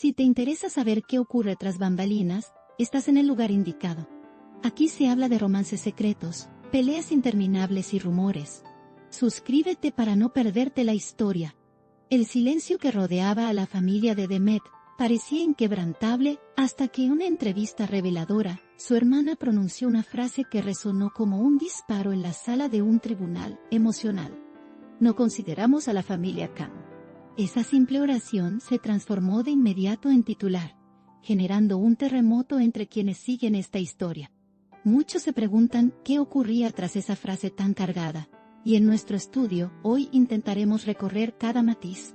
Si te interesa saber qué ocurre tras bambalinas, estás en el lugar indicado. Aquí se habla de romances secretos, peleas interminables y rumores. Suscríbete para no perderte la historia. El silencio que rodeaba a la familia de Demet parecía inquebrantable hasta que una entrevista reveladora, su hermana pronunció una frase que resonó como un disparo en la sala de un tribunal emocional. No consideramos a la familia Khan. Esa simple oración se transformó de inmediato en titular, generando un terremoto entre quienes siguen esta historia. Muchos se preguntan qué ocurría tras esa frase tan cargada, y en nuestro estudio hoy intentaremos recorrer cada matiz.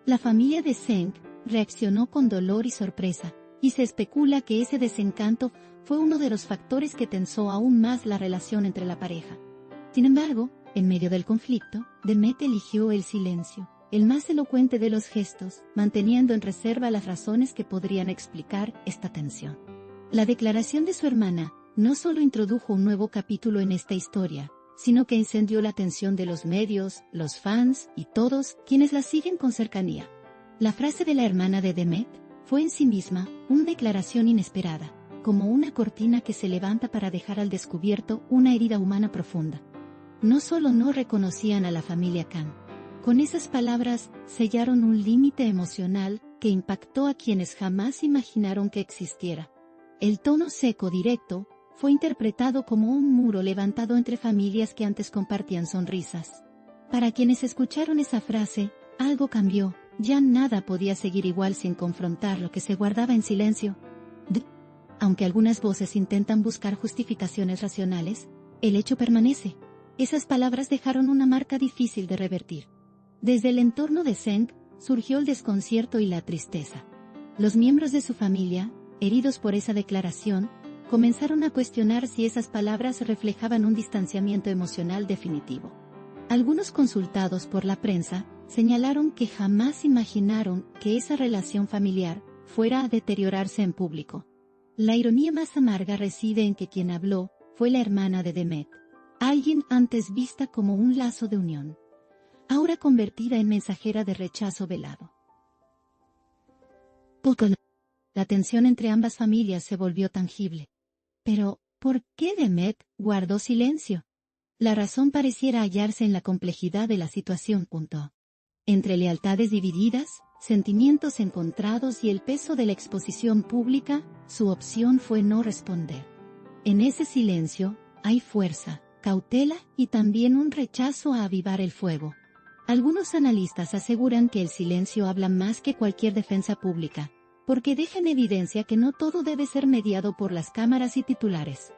La familia de Zeng reaccionó con dolor y sorpresa, y se especula que ese desencanto fue uno de los factores que tensó aún más la relación entre la pareja. Sin embargo, en medio del conflicto, Demet eligió el silencio, el más elocuente de los gestos, manteniendo en reserva las razones que podrían explicar esta tensión. La declaración de su hermana no solo introdujo un nuevo capítulo en esta historia, sino que encendió la atención de los medios, los fans y todos quienes la siguen con cercanía. La frase de la hermana de Demet fue en sí misma una declaración inesperada, como una cortina que se levanta para dejar al descubierto una herida humana profunda. No solo no reconocían a la familia Khan, con esas palabras sellaron un límite emocional que impactó a quienes jamás imaginaron que existiera. El tono seco directo fue interpretado como un muro levantado entre familias que antes compartían sonrisas. Para quienes escucharon esa frase, algo cambió, ya nada podía seguir igual sin confrontar lo que se guardaba en silencio. Aunque algunas voces intentan buscar justificaciones racionales, el hecho permanece. Esas palabras dejaron una marca difícil de revertir. Desde el entorno de Zeng surgió el desconcierto y la tristeza. Los miembros de su familia, heridos por esa declaración, comenzaron a cuestionar si esas palabras reflejaban un distanciamiento emocional definitivo. Algunos consultados por la prensa señalaron que jamás imaginaron que esa relación familiar fuera a deteriorarse en público. La ironía más amarga reside en que quien habló fue la hermana de Demet, alguien antes vista como un lazo de unión, ahora convertida en mensajera de rechazo velado. La tensión entre ambas familias se volvió tangible. Pero, ¿por qué Demet guardó silencio? La razón pareciera hallarse en la complejidad de la situación. Entre lealtades divididas, sentimientos encontrados y el peso de la exposición pública, su opción fue no responder. En ese silencio, hay fuerza, cautela y también un rechazo a avivar el fuego. Algunos analistas aseguran que el silencio habla más que cualquier defensa pública, porque deja en evidencia que no todo debe ser mediado por las cámaras y titulares.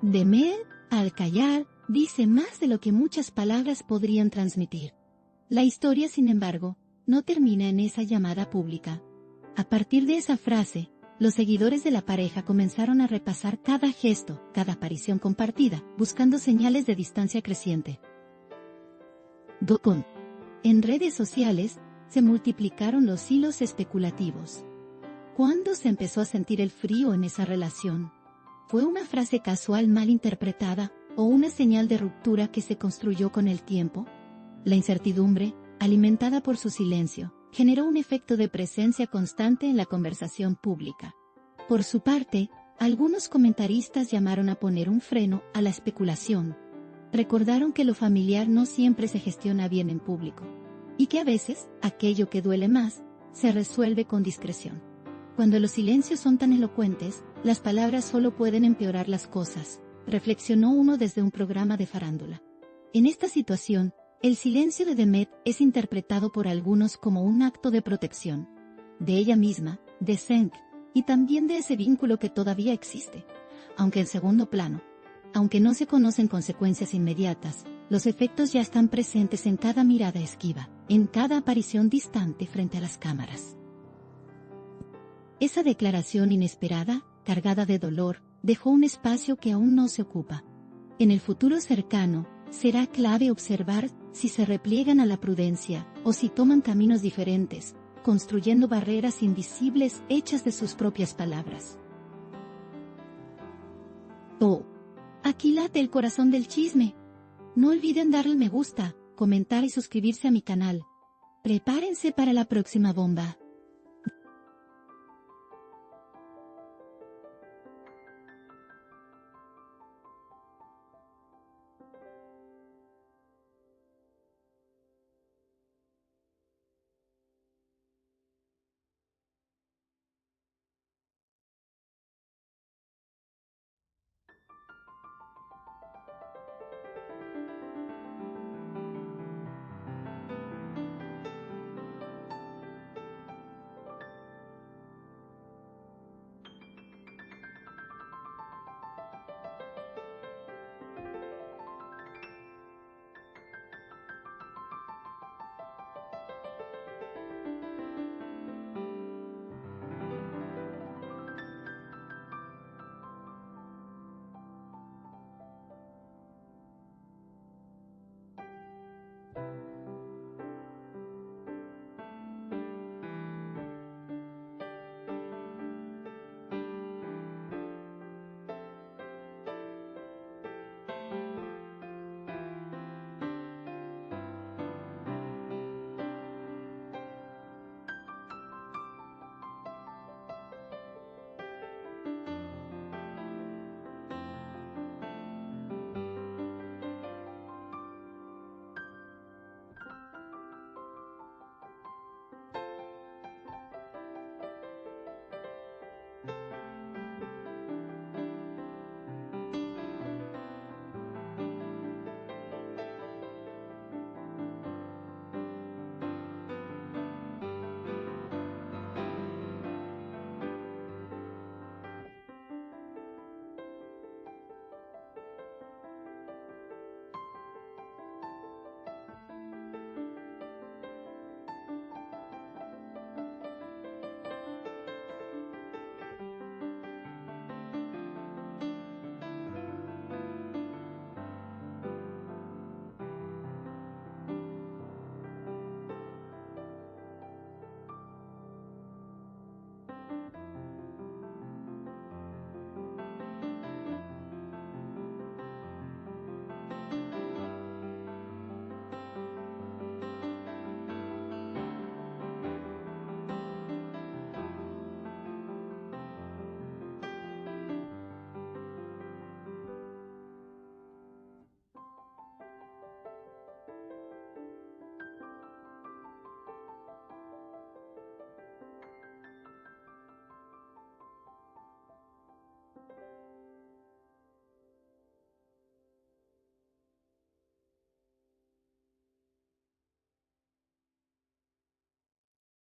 Demet, al callar, dice más de lo que muchas palabras podrían transmitir. La historia, sin embargo, no termina en esa llamada pública. A partir de esa frase, los seguidores de la pareja comenzaron a repasar cada gesto, cada aparición compartida, buscando señales de distancia creciente. En redes sociales, se multiplicaron los hilos especulativos. ¿Cuándo se empezó a sentir el frío en esa relación? ¿Fue una frase casual mal interpretada, o una señal de ruptura que se construyó con el tiempo? La incertidumbre, alimentada por su silencio, generó un efecto de presencia constante en la conversación pública. Por su parte, algunos comentaristas llamaron a poner un freno a la especulación. Recordaron que lo familiar no siempre se gestiona bien en público, y que a veces, aquello que duele más, se resuelve con discreción. Cuando los silencios son tan elocuentes, las palabras solo pueden empeorar las cosas, reflexionó uno desde un programa de farándula. En esta situación, el silencio de Demet es interpretado por algunos como un acto de protección, de ella misma, de Zeng, y también de ese vínculo que todavía existe, aunque en segundo plano. Aunque no se conocen consecuencias inmediatas, los efectos ya están presentes en cada mirada esquiva, en cada aparición distante frente a las cámaras. Esa declaración inesperada, cargada de dolor, dejó un espacio que aún no se ocupa. En el futuro cercano, será clave observar si se repliegan a la prudencia o si toman caminos diferentes, construyendo barreras invisibles hechas de sus propias palabras. Aquí late el corazón del chisme. No olviden darle me gusta, comentar y suscribirse a mi canal. Prepárense para la próxima bomba.